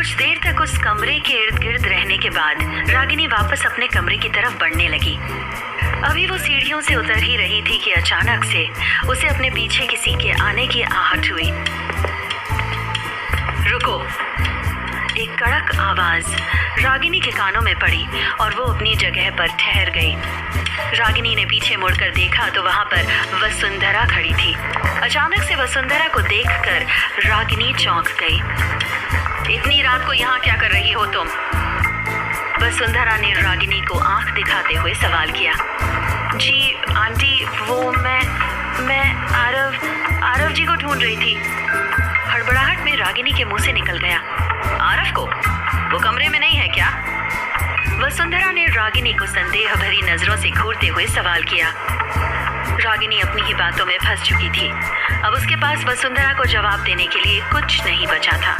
कुछ देर तक उस कमरे के इर्द गिर्द रहने के बाद रागिनी वापस अपने कमरे की तरफ बढ़ने लगी। अभी वो सीढ़ियों से उतर ही रही थी कि अचानक से उसे अपने पीछे किसी के आने की आहट हुई। रुको! एक कड़क आवाज रागिनी के कानों में पड़ी और वो अपनी जगह पर ठहर गई। रागिनी ने पीछे मुड़कर देखा तो वहां पर वसुंधरा खड़ी थी। अचानक से वसुंधरा को देखकर रागिनी चौंक गई। इतनी रात को यहाँ क्या कर रही हो तुम? वसुंधरा ने रागिनी को आंख दिखाते हुए सवाल किया। जी आंटी, वो मैं आरव जी को ढूंढ रही थी। हड़बड़ाहट में रागिनी के मुंह से निकल गया। आरव को? वो कमरे में नहीं है क्या? वसुंधरा ने रागिनी को संदेह भरी नजरों से घूरते हुए सवाल किया। रागिनी अपनी ही बातों में फंस चुकी थी। अब उसके पास वसुंधरा को जवाब देने के लिए कुछ नहीं बचा था।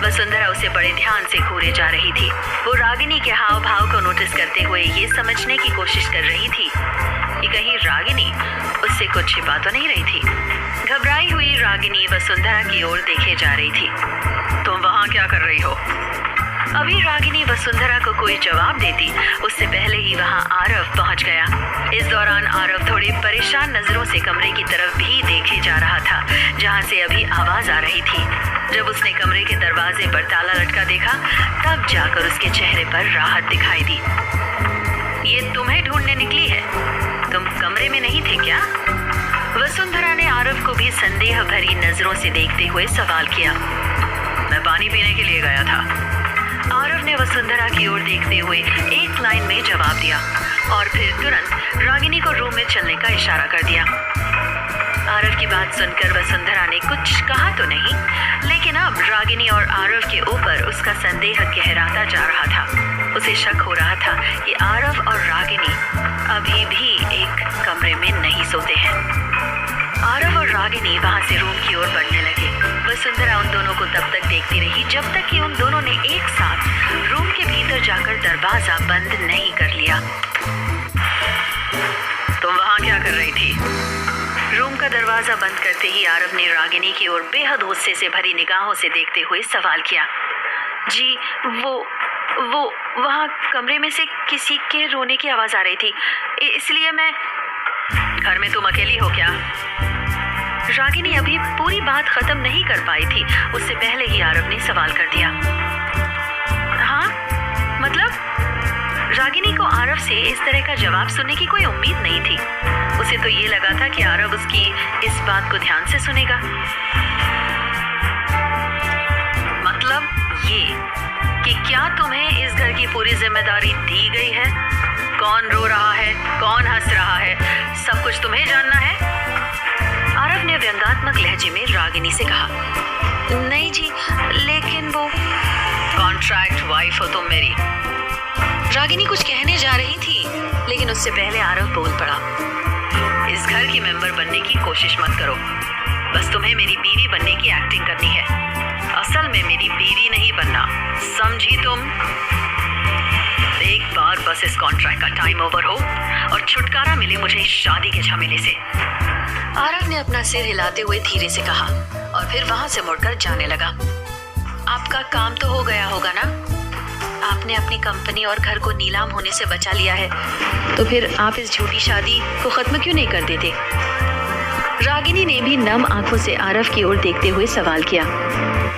वसुंधरा उसे बड़े ध्यान से घूरे जा रही थी। वो रागिनी के हाव भाव को नोटिस करते हुए ये समझने की कोशिश कर रही थी कि कहीं रागिनी उससे कुछ छिपा तो नहीं रही थी। घबराई हुई रागिनी वसुंधरा की ओर देखे जा रही थी। तुम वहां क्या कर रही हो? अभी रागिनी वसुंधरा को कोई जवाब देती उससे पहले ही वहां आरव पहुंच गया। इस दौरान आरव थोड़ी परेशान नजरों से कमरे की तरफ भी देखे जा रहा था जहां से अभी आवाज आ रही थी। जब उसने कमरे के दरवाजे पर ताला लटका देखा तब जाकर उसके चेहरे पर राहत दिखाई दी। ये तुम्हें ढूंढने निकली है? तुम कमरे में नहीं थे क्या? वसुंधरा ने आरव को भी संदेह भरी नजरों से देखते हुए सवाल किया। मैं पानी पीने के लिए गया था। आरव ने वसुंधरा की ओर देखते हुए एक लाइन में जवाब दिया और फिर तुरंत रागिनी को रूम में चलने का इशारा कर दिया। आरव की बात सुनकर वसुंधरा ने कुछ कहा तो नहीं, लेकिन अब रागिनी और आरव के ऊपर उसका संदेह गहराता जा रहा था। उसे शक हो रहा था कि आरव और रागिनी अभी भी एक कमरे में नहीं सोते हैं। आरव और रागिनी वहां से रूम की ओर बढ़ने लगे। वसुंधरा उन दोनों को तब तक देखती रही जब तक कि उन दोनों ने एक साथ रूम के भीतर जाकर दरवाजा बंद नहीं कर लिया। तुम वहां क्या कर रही थी? रूम का दरवाजा बंद करते ही आरव ने रागिनी की ओर बेहद गुस्से से भरी निगाहों से देखते हुए सवाल किया। जी वो वहां कमरे में से किसी के रोने की आवाज आ रही थी, इसलिए मैं। घर में तुम अकेली हो क्या? रागिनी अभी पूरी बात खत्म नहीं कर पाई थी उससे पहले ही आरव ने सवाल कर दिया। हाँ मतलब? रागिनी को आरव से इस तरह का जवाब सुनने की कोई उम्मीद नहीं थी। उसे तो ये लगा था कि आरव उसकी इस बात को ध्यान से सुनेगा। मतलब ये कि क्या तुम्हें इस घर की पूरी जिम्मेदारी दी गई है? कौन रो रहा है, कौन हंस रहा है, सब कुछ तुम्हें जानना है? आरव ने व्यंग्यात्मक लहजे में रागिनी से कहा। नहीं जी, लेकिन वो। कॉन्ट्रैक्ट वाइफ हो तुम मेरी। रागिनी कुछ कहने जा रही थी लेकिन उससे पहले आरव बोल पड़ा। इस घर की मेंबर बनने की कोशिश मत करो। बस तुम्हें मेरी बीवी बनने की एक्टिंग करनी है। असल में मेरी बीवी नहीं बनना, समझी तुम? एक बार बस इस कॉन्ट्रैक्ट का टाइम ओवर हो और छुटकारा मिले मुझे इस शादी के झमेले से। आरव ने अपना सिर हिलाते हुए धीरे से कहा और फिर वहां से मुड़कर जाने लगा। आपका काम तो हो गया होगा ना? आपने अपनी कंपनी और घर को नीलाम होने से बचा लिया है, तो फिर आप इस झूठी शादी को खत्म क्यों नहीं कर देते? रागिनी ने भी नम आंखों से आरव की ओर देखते हुए सवाल किया।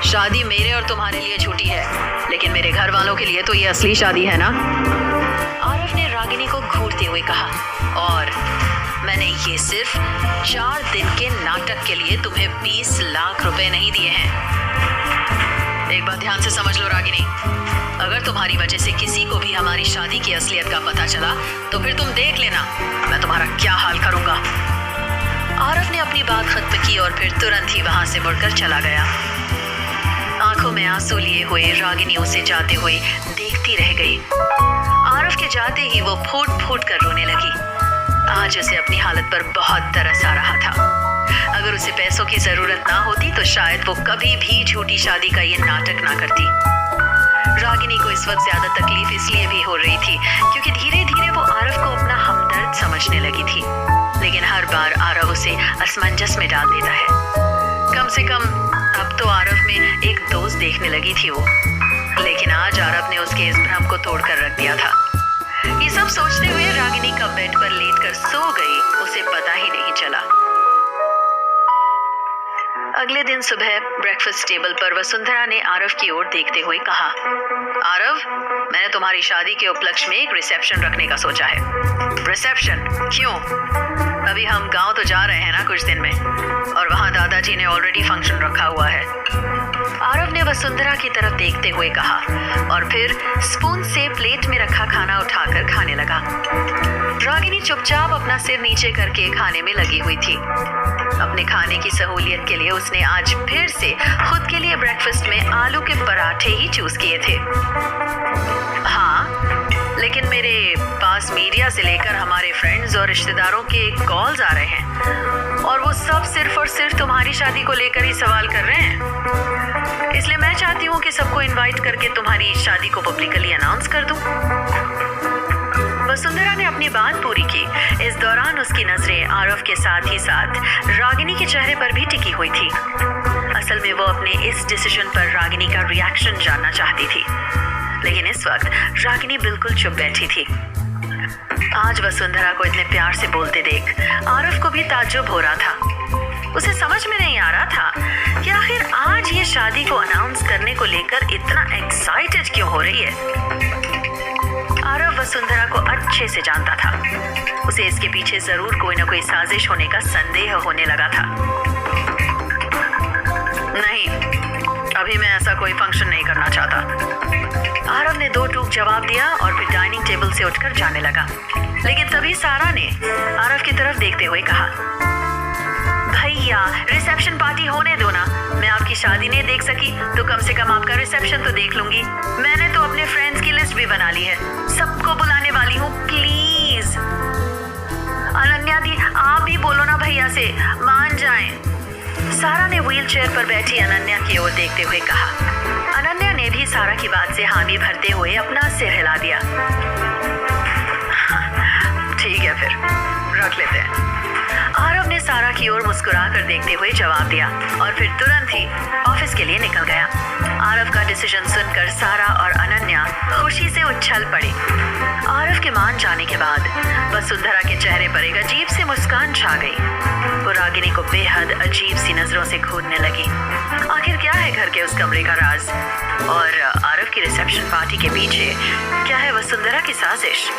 शादी मेरे और तुम्हारे लिए झूठी है, लेकिन मेरे घर वालों के लिए तो ये असली शादी है ना? आरव ने रागिनी को घूरते हुए कहा। और मैंने ये सिर्फ 4 दिन के नाटक के लिए तुम्हें 20 लाख रुपए नहीं दिए हैं। एक बात ध्यान से समझ लो रागिनी, अगर तुम्हारी वजह से किसी को भी हमारी शादी की असलियत का पता चला तो फिर तुम देख लेना मैं तुम्हारा क्या हाल करूंगा। आरव ने अपनी बात खत्म की और फिर तुरंत ही वहां से मुड़कर चला गया। आंखों में आंसू लिए हुए रागिनी उसे जाते हुए देखती रह गई। आरव के जाते ही वो फूट फूट कर रोने लगी। आज उसे अपनी हालत पर बहुत तरस आ रहा था। अगर उसे पैसों की जरूरत ना होती तो शायद वो कभी भी झूठी शादी का ये नाटक ना करती। रागिनी को इस वक्त ज्यादा तकलीफ इसलिए भी हो रही थी क्योंकि धीरे धीरे वो आरव को अपना हमदर्द समझने लगी थी, लेकिन हर बार आरव उसे असमंजस में डाल देता है। कम से कम अब तो आरव में एक दोस्त देखने लगी थी वो। आज आरव ने उसके इस भ्रम को तोड़कर रख दिया था। ये सब सोचते हुए रागिनी कब बेड पर लेटकर सो गई, उसे पता ही नहीं चला। अगले दिन सुबह ब्रेकफास्ट टेबल पर वसुंधरा ने आरव की ओर देखते हुए कहा, आरव, मैंने तुम्हारी शादी के उपलक्ष्य में एक रिसेप्शन रखने का सोचा है। रिसेप्शन? क्यों? अभी हम गांव तो जा रहे हैं ना कुछ दिन में, और वहां दादाजी ने ऑलरेडी फंक्शन रखा हुआ है। आरव ने वसुंधरा की तरफ देखते हुए कहा और फिर स्पून से प्लेट में रखा खाना उठाकर खाने लगा। रागिनी चुपचाप अपना सिर नीचे करके खाने में लगी हुई थी। अपने खाने की सहूलियत के लिए उसने आज फिर से खुद के लिए ब्रेकफास्ट में आलू के पराठे ही चूज किए थे। हाँ, लेकिन मेरे पास मीडिया से लेकर हमारे फ्रेंड्स और रिश्तेदारों के कॉल्स आ रहे हैं, और वो सब सिर्फ और सिर्फ तुम्हारी शादी को लेकर ही सवाल कर रहे हैं। इसलिए मैं चाहती हूँ कि सबको इनवाइट करके तुम्हारी शादी को पब्लिकली अनाउंस कर दूं। वसुंधरा ने अपनी बात पूरी की। इस दौरान उसकी नजरें आरव के साथ ही साथ रागिनी के चेहरे पर भी टिकी हुई थी। असल में वो अपने इस डिसीजन पर रागिनी का रिएक्शन जानना चाहती थी, लेकिन इस वक्त रागिनी बिल्कुल चुप बैठी थी। आज वसुंधरा को इतने प्यार से बोलते देख आरव को भी ताज्जुब हो रहा था। उसे समझ में नहीं आ रहा था कि आखिर आज ये शादी को अनाउंस करने को लेकर इतना एक्साइटेड क्यों हो रही है। आरव वसुंधरा को अच्छे से जानता था। उसे इसके पीछे जरूर कोई ना कोई साजिश होने का संदेह होने लगा था। नहीं, अभी मैं ऐसा कोई फंक्शन नहीं करना चाहता। आरव ने दो टूक जवाब दिया और फिर डाइनिंग टेबल से उठकर जाने लगा। लेकिन तभी सारा ने आरव की तरफ देखते हुए कहा, भैया, रिसेप्शन पार्टी होने दो ना। मैं आपकी शादी नहीं देख सकी तो कम से कम आपका रिसेप्शन तो देख लूंगी। मैंने तो अपने फ्रेंड्स की लिस्ट भी बना ली है, सबको बुलाने वाली हूँ। प्लीज अनन्या दी, आप भी बोलो ना भैया से, मान जाएं। सारा ने व्हील चेयर पर बैठी अनन्या की ओर देखते हुए कहा। अनन्या ने भी सारा की बात से हामी भरते हुए अपना सिर हिला दिया। ठीक है, फिर रख लेते हैं। आरव ने सारा की ओर मुस्कुरा कर देखते हुए जवाब दिया और फिर तुरंत ही ऑफिस के लिए निकल गया। आरव का डिसीजन सुनकर सारा और अनन्या खुशी से उछल पड़ी। आरव के मान जाने के बाद वसुंधरा के चेहरे पर एक अजीब सी मुस्कान छा गई। वो रागिनी को बेहद अजीब सी नजरों से घूरने लगी। आखिर क्या है घर के उस कमरे का राज, और आरव की रिसेप्शन पार्टी के पीछे क्या है वसुंधरा की साजिश?